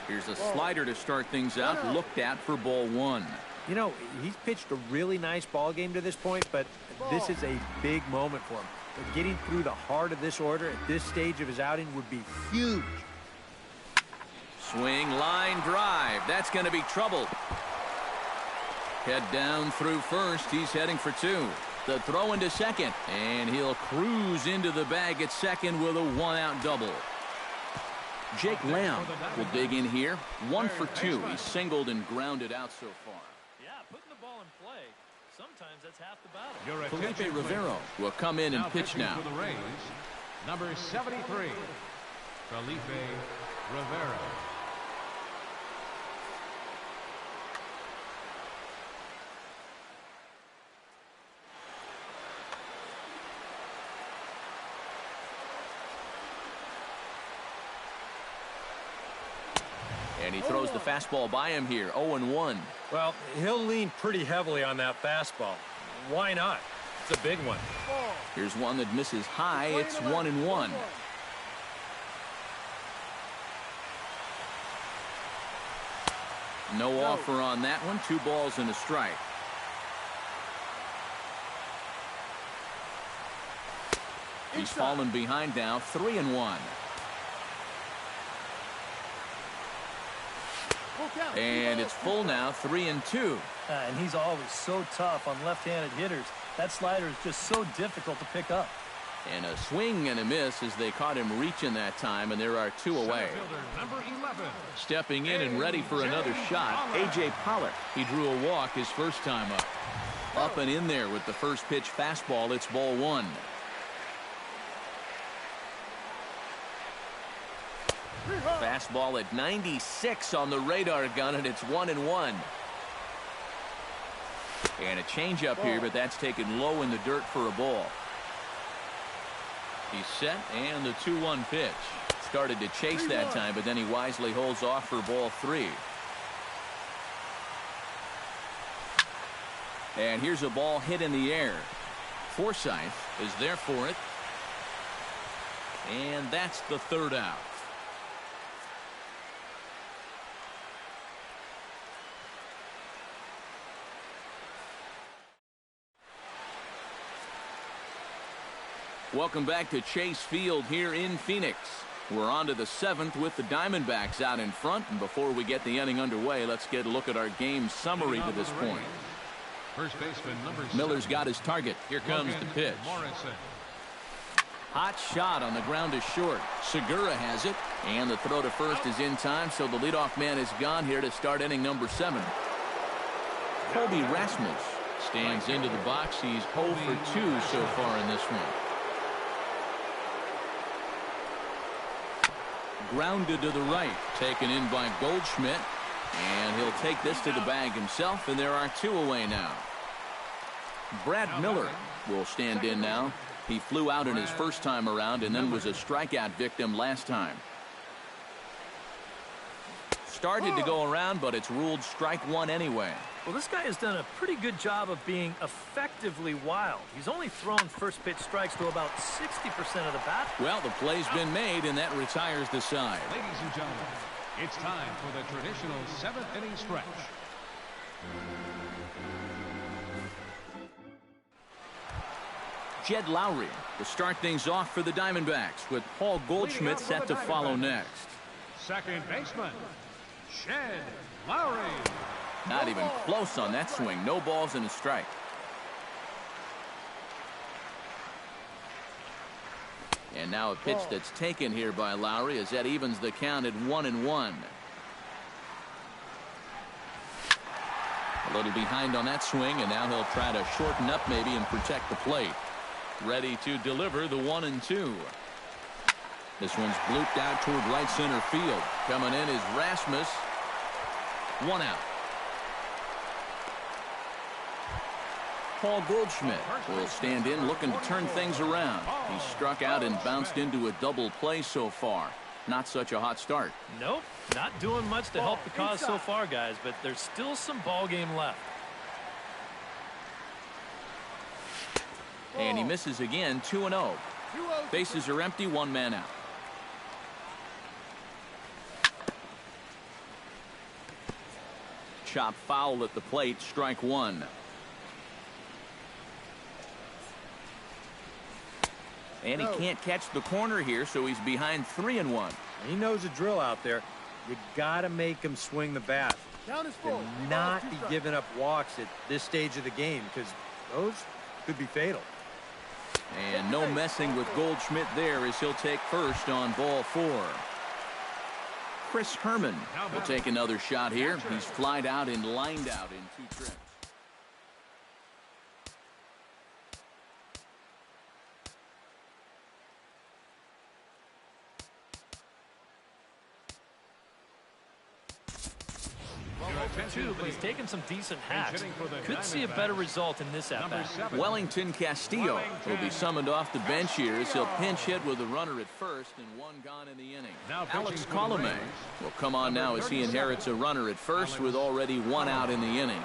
Here's a slider to start things out, looked at for ball one. You know, he's pitched a really nice ball game to this point, but this is a big moment for him. But getting through the heart of this order at this stage of his outing would be huge. Swing, line drive. That's going to be trouble. Head down through first. He's heading for two. The throw into second, and he'll cruise into the bag at second with a one-out double. Jake Lamb will dig in here. 1 for 2. He's singled and grounded out so far. Yeah, putting the ball in play, sometimes that's half the battle. Felipe Rivero will come in and pitch now. For the Rays, number 73, Felipe Rivero. And he throws the fastball by him here, 0-1. Well, he'll lean pretty heavily on that fastball. Why not? It's a big one. Here's one that misses high. It's 1-1. No offer on that one. 2 balls and a strike. He's fallen behind now, 3-1. And it's full now, 3-2. And he's always so tough on left-handed hitters. That slider is just so difficult to pick up. And a swing and a miss as they caught him reaching that time, and there are 2 away. Number 11. Stepping in and ready for another shot, A.J. Pollock. He drew a walk his first time up. Up and in there with the first pitch fastball. It's ball 1. Fastball at 96 on the radar gun, and it's 1-1. And a changeup here, but that's taken low in the dirt for a ball. He's set, and the 2-1 pitch. Started to chase that time, but then he wisely holds off for ball 3. And here's a ball hit in the air. Forsythe is there for it. And that's the 3rd out. Welcome back to Chase Field here in Phoenix. We're on to the 7th with the Diamondbacks out in front. And before we get the inning underway, let's get a look at our game summary to this point. First baseman number 7. Miller's got his target. Here comes the pitch. Morrison. Hot shot on the ground is short. Segura has it. And the throw to first is in time, so the leadoff man is gone here to start inning number 7. Colby Rasmus stands into the box. He's 0 for 2 so far in this one. Grounded to the right, taken in by Goldschmidt, and he'll take this to the bag himself, and there are 2 away now. Brad Miller will stand in now. He flew out in his first time around and then was a strikeout victim last time. Started to go around, but it's ruled strike 1 anyway. Well, this guy has done a pretty good job of being effectively wild. He's only thrown first pitch strikes to about 60% of the bat. Well, the play's been made, and that retires the side. Ladies and gentlemen, it's time for the traditional 7th inning stretch. Jed Lowry to start things off for the Diamondbacks, with Paul Goldschmidt set to follow next. Second baseman, Jed Lowry. Not even close on that swing. No balls and a strike. And now a pitch that's taken here by Lowry as that evens the count at 1-1. A little behind on that swing, and now he'll try to shorten up maybe and protect the plate. Ready to deliver the 1-2. This one's blooped out toward right center field. Coming in is Rasmus. 1 out. Paul Goldschmidt will stand in looking to turn things around. He struck out and bounced into a double play so far. Not such a hot start. Nope, not doing much to help the cause so far, guys, but there's still some ball game left. And he misses again, 2-0. Bases are empty, 1 man out. chop foul at the plate, strike one. And he can't catch the corner here, so he's behind 3-1. He knows the drill out there. You got to make him swing the bat. And not be giving up walks at this stage of the game, because those could be fatal. And no messing with Goldschmidt there as he'll take first on ball 4. Chris Herman will take another shot here. He's flied out and lined out in 2 trips. But he's taken some decent hacks. Could see a better result in this at-bat. Wellington Castillo will be summoned off the bench here as he'll pinch hit with a runner at first and 1 gone in the inning. Alex Colomé will come on now as he inherits a runner at first with already 1 out in the inning.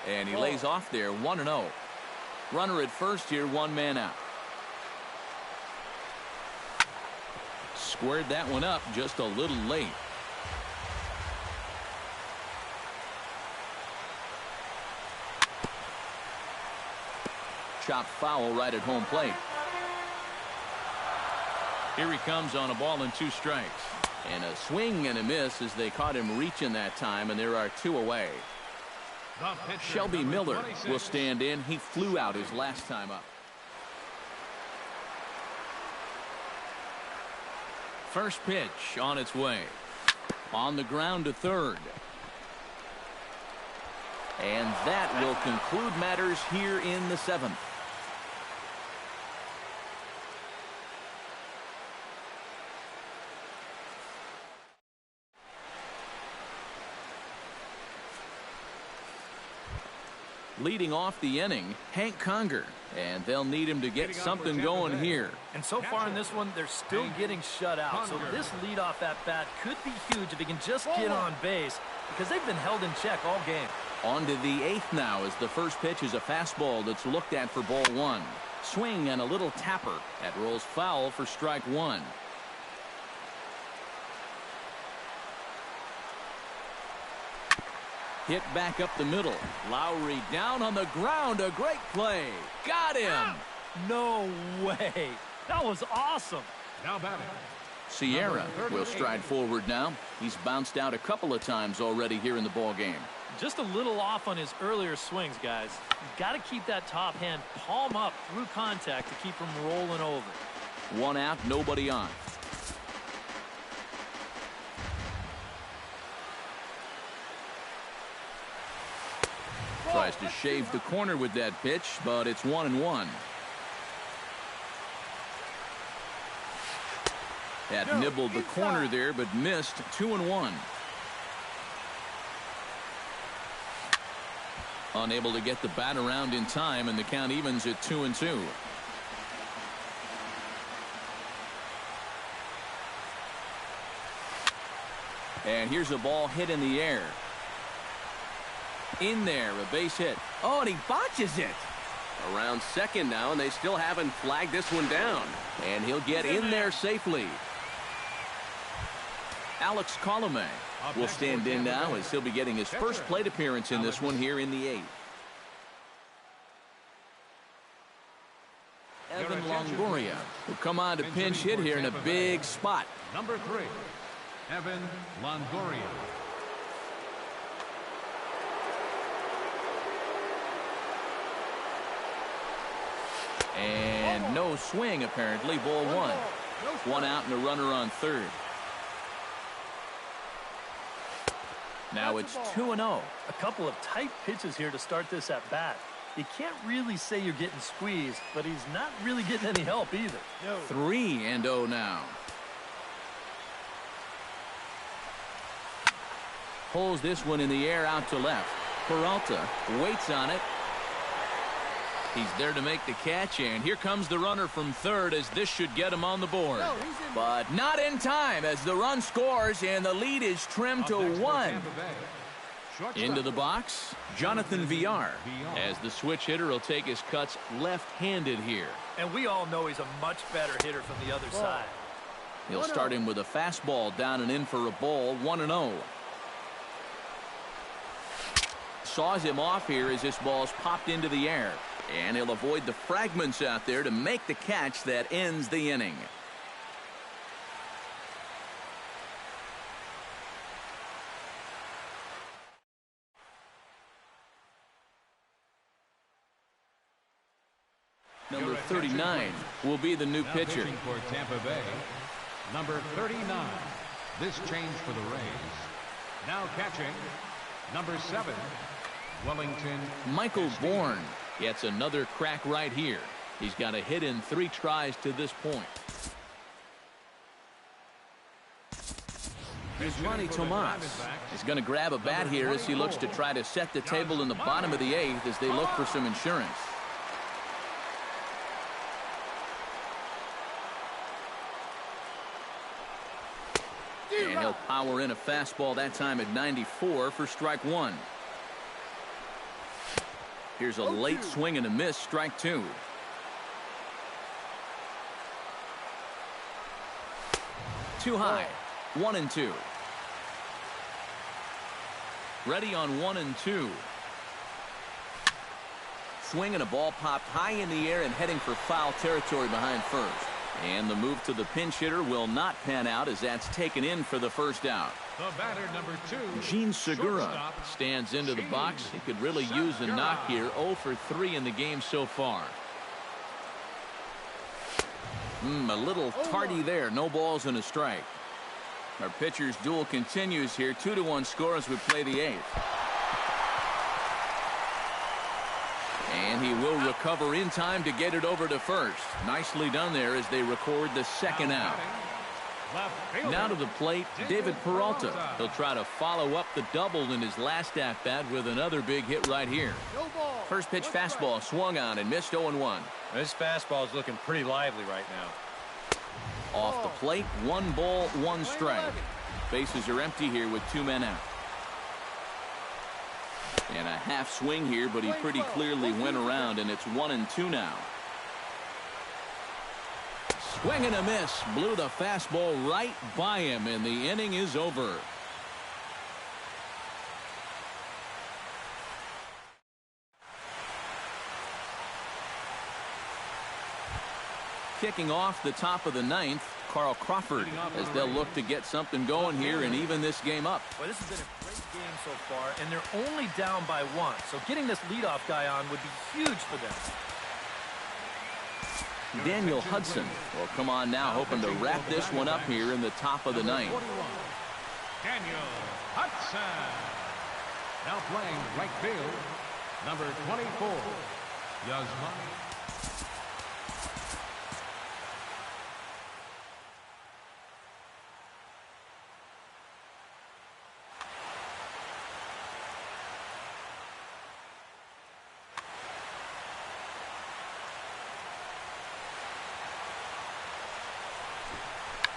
And he lays off there, 1-0. Runner at first here, 1 man out. Squared that one up just a little late. Chopped foul right at home plate. Here he comes on a ball and 2 strikes. And a swing and a miss as they caught him reaching that time, and there are 2 away. Shelby Miller will stand in. He flew out his last time up. First pitch on its way. On the ground to third. And that will conclude matters here in the 7th. Leading off the inning, Hank Conger, and they'll need him to get something going here. And so far in this one, they're still getting shut out. So this leadoff at bat could be huge if he can just get on base, because they've been held in check all game. On to the 8th now as the first pitch is a fastball that's looked at for ball 1. Swing and a little tapper. That rolls foul for strike 1. Hit back up the middle. Lowry down on the ground. A great play. Got him. No way. That was awesome. Now batting. Sierra will stride forward now. He's bounced out a couple of times already here in the ball game. Just a little off on his earlier swings, guys. You've got to keep that top hand palm up through contact to keep him rolling over. 1 out, nobody on. Tries to shave the corner with that pitch, but it's 1-1. That nibbled the corner there, but missed. 2-1. Unable to get the bat around in time, and the count evens at 2-2. And here's a ball hit in the air. In there, a base hit. Oh, and he botches it. Around second now, and they still haven't flagged this one down. And he'll get in there safely. Alex Colomé will stand in now as he'll be getting his first plate appearance in this one here in the 8th. Evan Longoria will come on to pinch hit here in a big spot. Number 3, Evan Longoria. And no swing, apparently. Ball 1. 1 out and a runner on third. Now it's 2-0. A couple of tight pitches here to start this at bat. You can't really say you're getting squeezed, but he's not really getting any help either. 3-0 now. Pulls this one in the air out to left. Peralta waits on it. He's there to make the catch, and here comes the runner from third as this should get him on the board. But not in time as the run scores, and the lead is trimmed to 1. Into the box, Jonathan Villar, as the switch hitter will take his cuts left-handed here. And we all know he's a much better hitter from the other side. He'll start him with a fastball down and in for a ball, 1-0. Saws him off here as this ball's popped into the air. And he'll avoid the fragments out there to make the catch that ends the inning. Number 39 will be the new pitcher. For Tampa Bay, number 39. This change for the Rays. Now catching, number 7, Wellington. Michael Bourne gets another crack right here. He's got a hit in 3 tries to this point. Here's Ronnie Tomas. He's going to grab a bat here as he looks to try to set the table in the bottom of the 8th as they look for some insurance. And he'll power in a fastball that time at 94 for strike 1. Here's a late swing and a miss, strike 2. Too high, 1-2. Ready on 1-2. Swing and a ball popped high in the air and heading for foul territory behind first. And the move to the pinch hitter will not pan out as that's taken in for the first out. The batter, number 2. Gene Segura stands into the box. He could really use a knock here. 0 for 3 in the game so far. A little tardy there. No balls and a strike. Our pitcher's duel continues here. 2-1 score as we play the 8th. And he will recover in time to get it over to first. Nicely done there as they record the second out. Now to the plate, David Peralta. He'll try to follow up the double in his last at-bat with another big hit right here. First pitch fastball swung on and missed 0-1. This fastball is looking pretty lively right now. Off the plate, 1 ball, 1 strike. Bases are empty here with 2 men out. And a half swing here, but he pretty clearly went around, and it's 1-2 now. Swing and a miss. Blew the fastball right by him, and the inning is over. Kicking off the top of the 9th, Carl Crawford, as they'll look to get something going here and even this game up. Well, this has been a great game so far, and they're only down by 1. So getting this leadoff guy on would be huge for them. Daniel Hudson will come on now, hoping to wrap this one up here in the top of the 9th. Daniel Hudson. Now playing right field, number 24, Yasmani.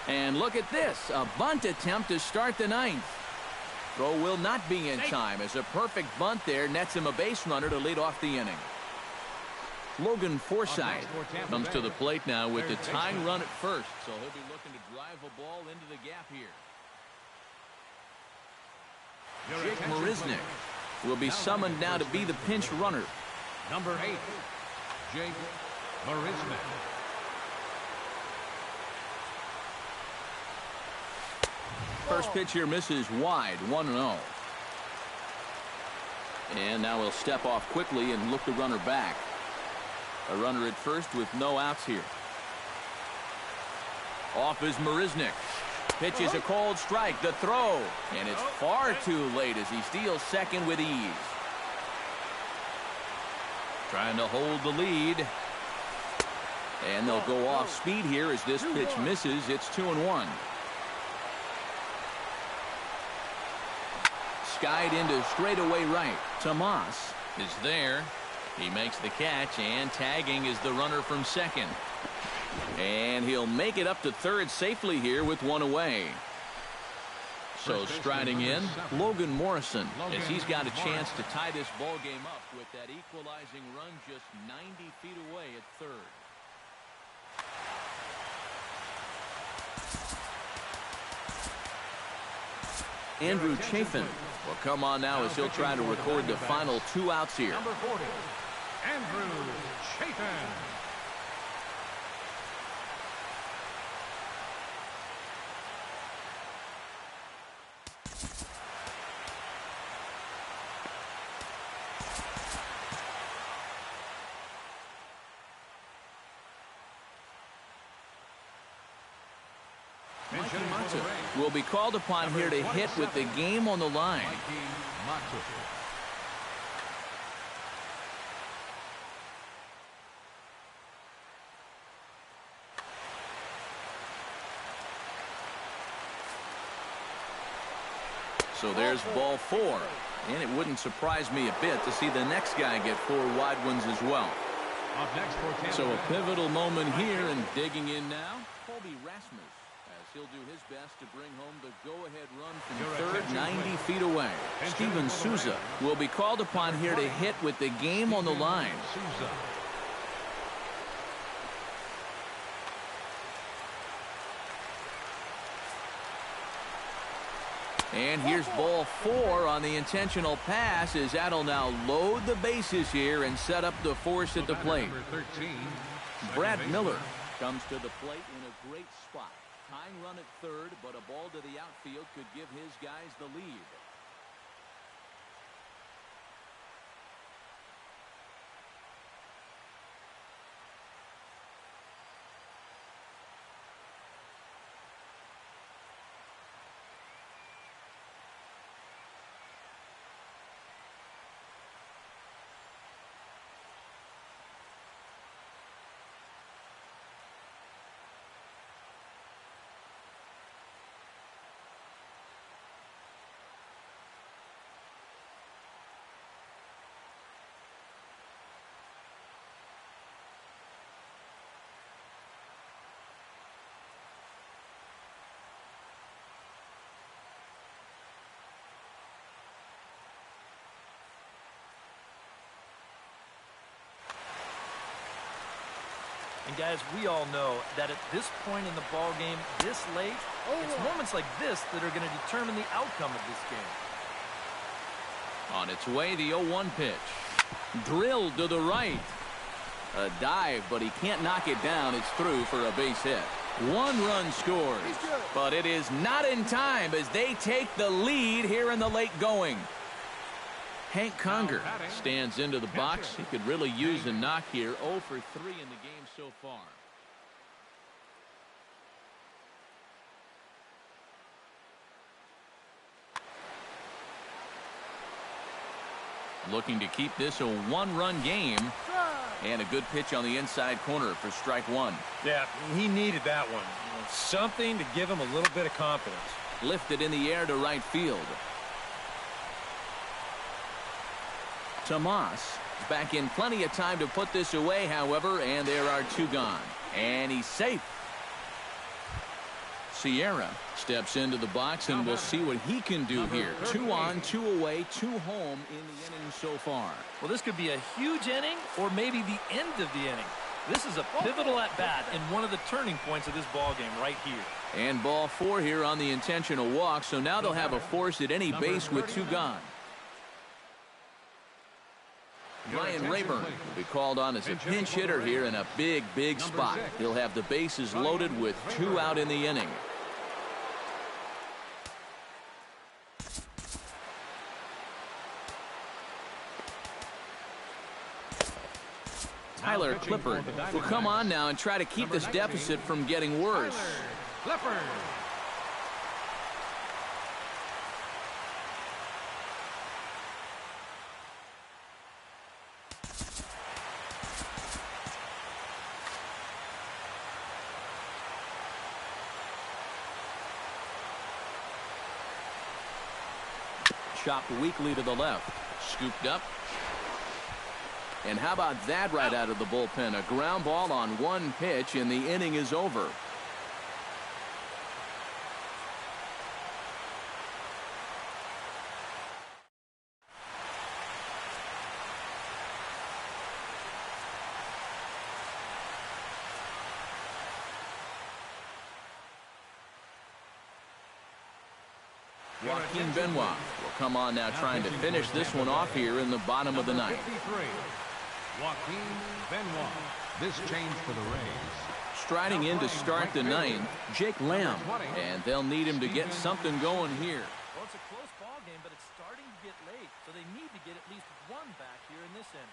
And look at this, a bunt attempt to start the 9th. Throw will not be in time as a perfect bunt there nets him a base runner to lead off the inning. Logan Forsythe comes to the plate now with the tying run at first, so he'll be looking to drive a ball into the gap here. Jake Marisnick will be summoned now to be the pinch runner. Number 8, Jake Marisnick. First pitch here misses wide, 1-0. And now he'll step off quickly and look the runner back. A runner at first with no outs here. Off is Marisnick. Pitch is a cold strike. The throw. And it's far too late as he steals second with ease. Trying to hold the lead. And they'll go off speed here as this pitch misses. It's 2-1. Skied into straightaway right. Tomas is there. He makes the catch, and tagging is the runner from second. And he'll make it up to third safely here with 1 away. So striding in, Logan Morrison, as he's got a chance to tie this ball game up with that equalizing run just 90 feet away at third. Andrew Chafin will come on now as he'll try to record the final 2 outs here. Number 40, Andrew Chafin. Will be called upon here to hit with the game on the line. So there's ball 4, and it wouldn't surprise me a bit to see the next guy get 4 wide ones as well. So a pivotal moment here, and digging in now, Colby Rasmus. He'll do his best to bring home the go-ahead run from third, 90 feet away. Steven Souza will be called upon here to hit with the game on the line. And here's ball 4 on the intentional pass, as that'll now load the bases here and set up the force at the plate. Brad Miller comes to the plate in a great spot. Tying run at third, but a ball to the outfield could give his guys the lead. And guys, we all know that at this point in the ball game, this late, it's moments like this that are going to determine the outcome of this game. On its way, the 0-1 pitch. Drilled to the right. A dive, but he can't knock it down. It's through for a base hit. 1 run scores, but it is not in time as they take the lead here in the late going. Hank Conger stands into the box. He could really use a knock here. 0 for 3 in the game so far. Looking to keep this a 1-run game. And a good pitch on the inside corner for strike 1. Yeah, he needed that one. Something to give him a little bit of confidence. Lifted in the air to right field. Tomas back in plenty of time to put this away, however, and there are 2 gone. And he's safe. Sierra steps into the box, and we'll see what he can do here. 2 on, 2 away, 2 home in the inning so far. Well, this could be a huge inning or maybe the end of the inning. This is a pivotal at-bat and one of the turning points of this ball game right here. And ball 4 here on the intentional walk, so now they'll have a force at any base with 2 gone. Ryan Rayburn will be called on as a pinch hitter here in a big spot. He'll have the bases loaded with 2 out in the inning. Tyler Clippard will come on now and try to keep this deficit from getting worse. Clippard. Chopped weakly to the left. Scooped up. And how about that right out of the bullpen? A ground ball on 1 pitch, and the inning is over. Joaquin Benoit will come on now, trying to finish this one off here in the bottom of the ninth. Joaquin Benoit. This change for the Rays. Striding in to start the ninth, Jake Lamb, and they'll need him to get something going here. Well, it's a close ball game, but it's starting to get late, so they need to get at least one back here in this inning.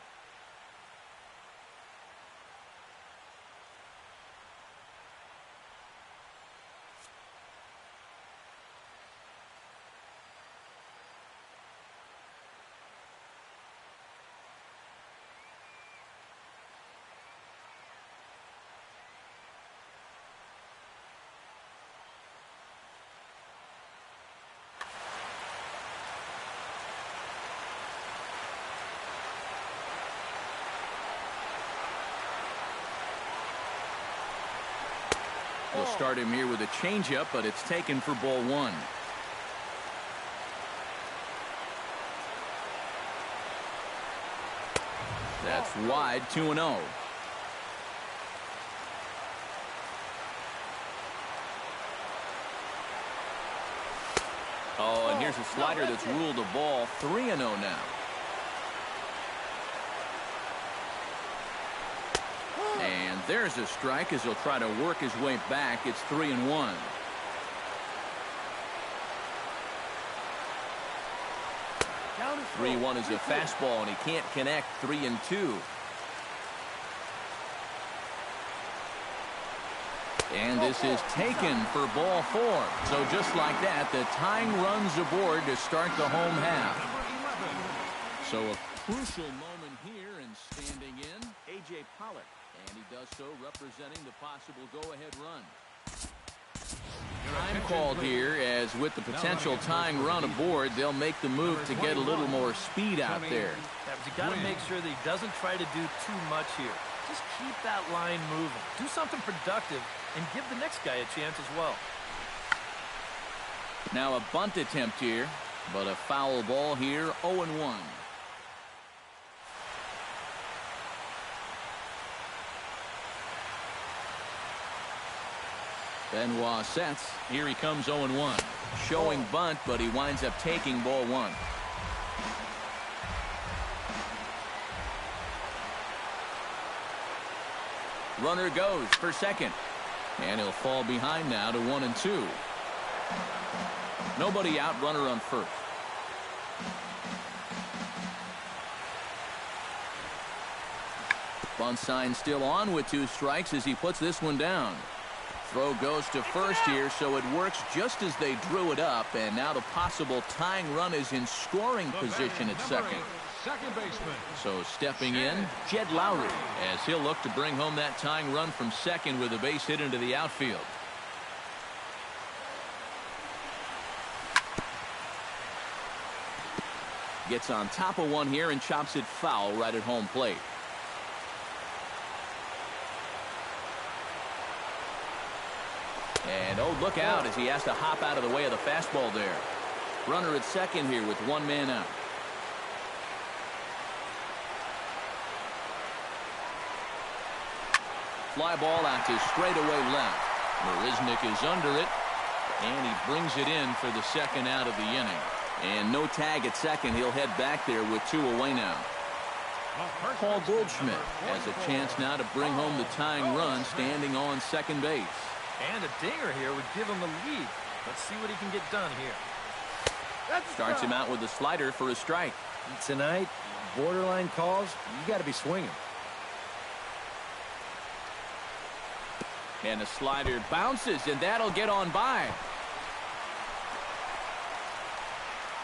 They'll start him here with a changeup, but it's taken for ball one. That's wide, 2-0. Oh, and here's a slider that's ruled a ball, 3-0 now. And there's a strike as he'll try to work his way back. It's 3-1. Down 3-1 is a fastball, and he can't connect. 3-2. And this is taken for ball four. So just like that, the tying runs aboard to start the home half. So a crucial moment here, and standing in, A.J. Pollock. And he does so representing the possible go-ahead run. Time called here, as with the potential tying run aboard, they'll make the move to get a little more speed out there. Yeah, but you got to make sure that he doesn't try to do too much here. Just keep that line moving. Do something productive and give the next guy a chance as well. Now a bunt attempt here, but a foul ball here, 0-1. Benoit sets. Here he comes, 0-1. Showing bunt, but he winds up taking ball one. Runner goes for second. And he'll fall behind now to 1-2. Nobody out, runner on first. Bunt sign still on with 2 strikes as he puts this one down. Throw goes to first here, so it works just as they drew it up, and now the possible tying run is in scoring position at second. Second baseman. So stepping in, Jed Lowry, as he'll look to bring home that tying run from second with a base hit into the outfield. Gets on top of one here and chops it foul right at home plate. And oh, look out as he has to hop out of the way of the fastball there. Runner at second here with 1 man out. Fly ball out to straightaway left. Marisnick is under it, and he brings it in for the second out of the inning. And no tag at second. He'll head back there with 2 away now. Paul Goldschmidt has a chance now to bring home the tying run, standing on second base. And a dinger here would give him the lead. Let's see what he can get done here. Starts him out with a slider for a strike. Tonight, borderline calls, you got to be swinging. And a slider bounces, and that'll get on by.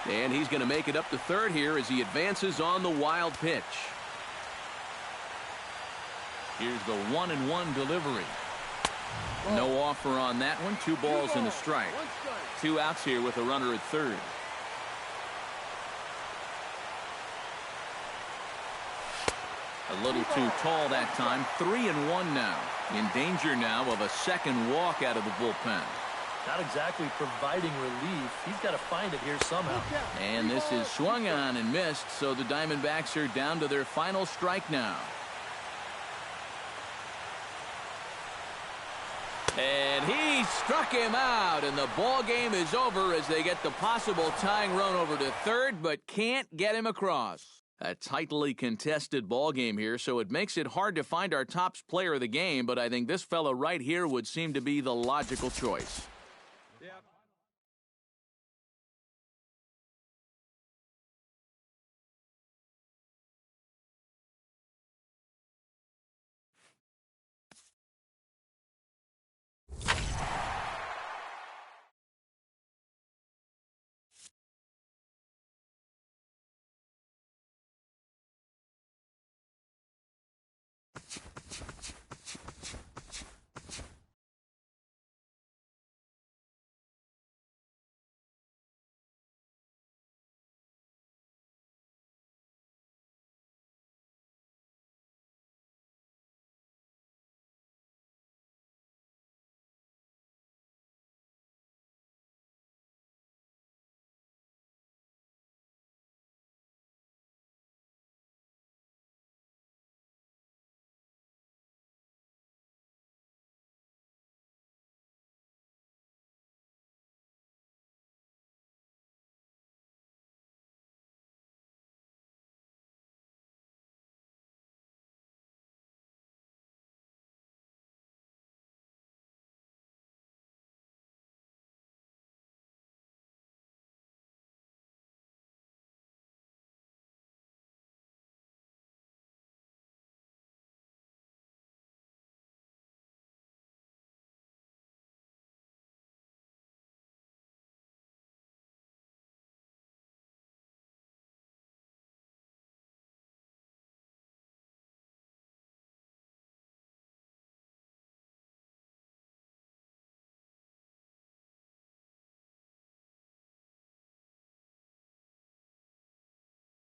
And he's going to make it up to third here as he advances on the wild pitch. Here's the 1-1 delivery. No offer on that one. 2 balls and a strike. 2 outs here with a runner at third. A little too tall that time. 3-1 now. In danger now of a second walk out of the bullpen. Not exactly providing relief. He's got to find it here somehow. And this is swung on and missed, so the Diamondbacks are down to their final strike now. And he struck him out, and the ball game is over as they get the possible tying run over to third, but can't get him across. A tightly contested ball game here, so it makes it hard to find our top player of the game, but I think this fella right here would seem to be the logical choice. Yeah.